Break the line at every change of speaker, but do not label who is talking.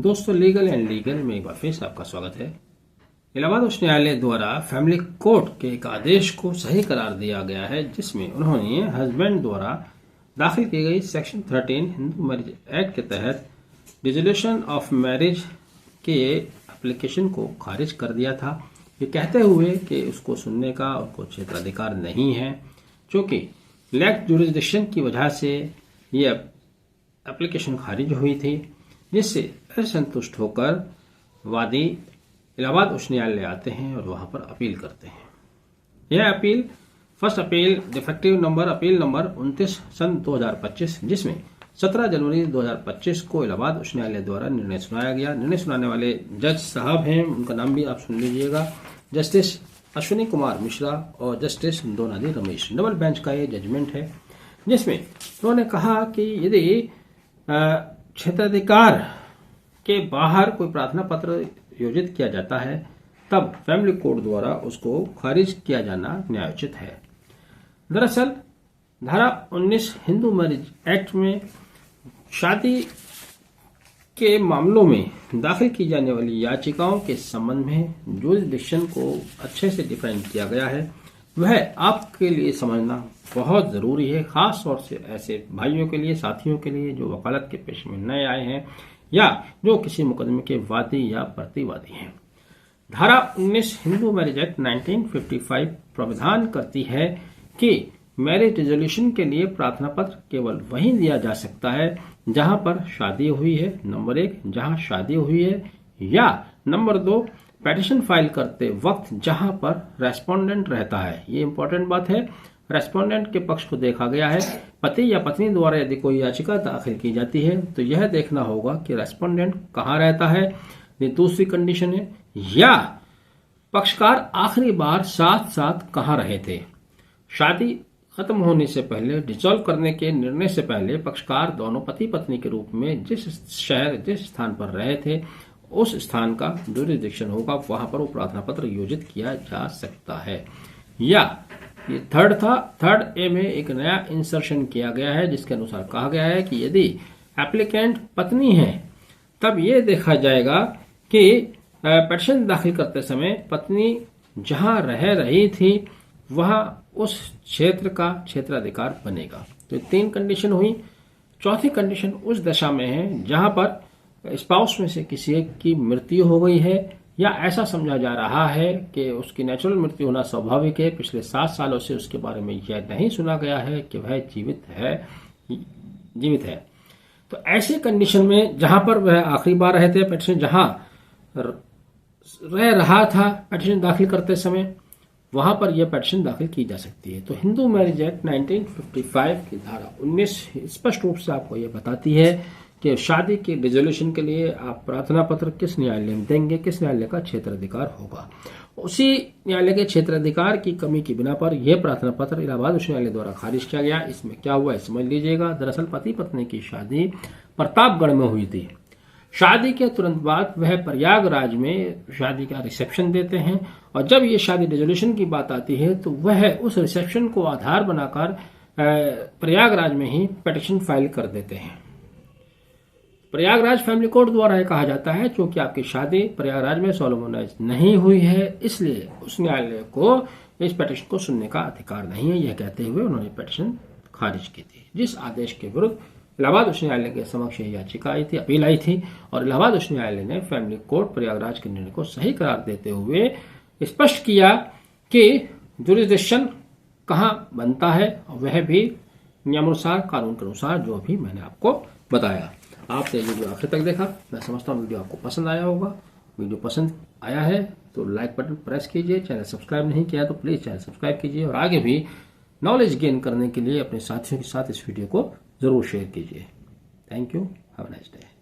दोस्तों legal and legal में एक बार फिर से आपका स्वागत है। इलाहाबाद उच्च न्यायालय द्वारा फैमिली कोर्ट के एक आदेश को सही करार दिया गया है, जिसमें उन्होंने हस्बैंड द्वारा दाखिल की गई सेक्शन 13 हिंदू मैरिज एक्ट के तहत डिसोल्यूशन ऑफ मैरिज के एप्लीकेशन को खारिज कर दिया था, ये कहते हुए कि उसको सुनने का उनको क्षेत्राधिकार नहीं है, क्योंकि लैक जुरिसडिक्शन की वजह से ये एप्लीकेशन खारिज हुई थी, जिससे असंतुष्ट होकर वादी इलाहाबाद उच्च न्यायालय आते हैं और वहां पर अपील करते हैं। यह appeal first appeal defective number appeal number 29 सन 2025, जिसमें 17 जनवरी 2025 को इलाहाबाद उच्च न्यायालय द्वारा निर्णय सुनाया गया। निर्णय सुनाने वाले जज साहब हैं, उनका नाम भी आप सुन लीजिएगा, जस्टिस अश्विनी कुमार मिश्रा और जस्टिस दोनादी रमेश। डबल बेंच का ये जजमेंट है, जिसमें उन्होंने कहा कि यदि क्षेत्राधिकार के बाहर कोई प्रार्थना पत्र योजित किया जाता है, तब फैमिली कोर्ट द्वारा उसको खारिज किया जाना न्यायोचित है। दरअसल धारा 19 हिंदू मैरिज एक्ट में शादी के मामलों में दाखिल की जाने वाली याचिकाओं के संबंध में जुरिसडिक्शन को अच्छे से डिफाइन किया गया है। वह आपके लिए समझना बहुत ज़रूरी है, खास तौर से ऐसे भाइयों के लिए, साथियों के लिए जो वकालत के पेशे में नए आए हैं या जो किसी मुकदमे के वादी या प्रतिवादी हैं। धारा 19 हिंदू मैरिज एक्ट 1955 प्रावधान करती है कि मैरिज डिसोल्यूशन के लिए प्रार्थना पत्र केवल वहीं दिया जा सकता है जहां पर शादी हुई है, नंबर 1 जहां शादी हुई है, या नंबर 2 पेटिशन फाइल करते वक्त जहां पर रेस्पोंडेंट रहता है। ये इंपॉर्टेंट बात है, रेस्पोंडेंट के पक्ष को देखा गया है। पति या पत्नी द्वारा यदि कोई याचिका दाखिल की जाती है तो यह देखना होगा कि रेस्पोंडेंट कहाँ रहता है, ये दूसरी कंडीशन है, या पक्षकार आखिरी बार साथ साथ कहाँ रहे थे। शादी खत्म होने से पहले, डिसॉल्व करने के निर्णय से पहले पक्षकार दोनों पति पत्नी के रूप में जिस शहर जिस स्थान पर रहे थे उस स्थान का जुरिसडिक्शन होगा, वहां पर वो प्रार्थना पत्र योजित किया जा सकता है। या ये थर्ड था, थर्ड ए में एक नया इंसर्शन किया गया है, जिसके अनुसार कहा गया है कि यदि एप्लीकेंट पत्नी है तब ये देखा जाएगा कि पिटीशन दाखिल करते समय पत्नी जहां रह रही थी वहां उस क्षेत्र का क्षेत्राधिकार बनेगा। तो 3 कंडीशन हुई। चौथी कंडीशन उस दशा में है जहां पर स्पाउस में से किसी एक की मृत्यु हो गई है या ऐसा समझा जा रहा है कि उसकी नेचुरल मृत्यु होना स्वाभाविक है, पिछले 7 सालों से उसके बारे में यह नहीं सुना गया है कि वह जीवित है। तो ऐसी कंडीशन में जहां पर वह आखिरी बार रहे थे, पिटीशन जहां रह रहा था पिटीशन दाखिल करते समय, वहां पर यह पिटीशन दाखिल की जा सकती है। तो हिंदू मैरिज एक्ट 1955 की धारा 19 स्पष्ट रूप से आपको यह बताती है कि शादी के डिसोल्यूशन के लिए आप प्रार्थना पत्र किस न्यायालय में देंगे, किस न्यायालय का क्षेत्राधिकार होगा। उसी न्यायालय के क्षेत्राधिकार की कमी की बिना पर यह प्रार्थना पत्र इलाहाबाद उच्च न्यायालय द्वारा खारिज किया गया। इसमें क्या हुआ है समझ लीजिएगा। दरअसल पति पत्नी की शादी प्रतापगढ़ में हुई थी। शादी के तुरंत बाद वह प्रयागराज में शादी का रिसेप्शन देते हैं, और जब ये शादी डिसोल्यूशन की बात आती है तो वह उस रिसेप्शन को आधार बनाकर प्रयागराज में ही पिटीशन फाइल कर देते हैं। प्रयागराज फैमिली कोर्ट द्वारा कहा जाता है क्योंकि आपकी शादी प्रयागराज में सोलोमनाइज नहीं हुई है, इसलिए उस न्यायालय को इस पिटीशन को सुनने का अधिकार नहीं है, यह कहते हुए उन्होंने पिटीशन खारिज की थी। जिस आदेश के विरुद्ध इलाहाबाद उच्च न्यायालय के समक्ष याचिका आई थी, अपील आई थी, और इलाहाबाद उच्च न्यायालय ने फैमिली कोर्ट प्रयागराज के निर्णय को सही करार देते हुए स्पष्ट किया कि जुरिसडिक्शन कहाँ बनता है, वह भी नियमानुसार, कानून के अनुसार, जो भी मैंने आपको बताया। आपने वीडियो आखिर तक देखा, मैं समझता हूँ वीडियो आपको पसंद आया होगा। वीडियो पसंद आया है तो लाइक बटन प्रेस कीजिए, चैनल सब्सक्राइब नहीं किया तो प्लीज़ चैनल सब्सक्राइब कीजिए, और आगे भी नॉलेज गेन करने के लिए अपने साथियों के साथ इस वीडियो को ज़रूर शेयर कीजिए। Thank you, have a nice day.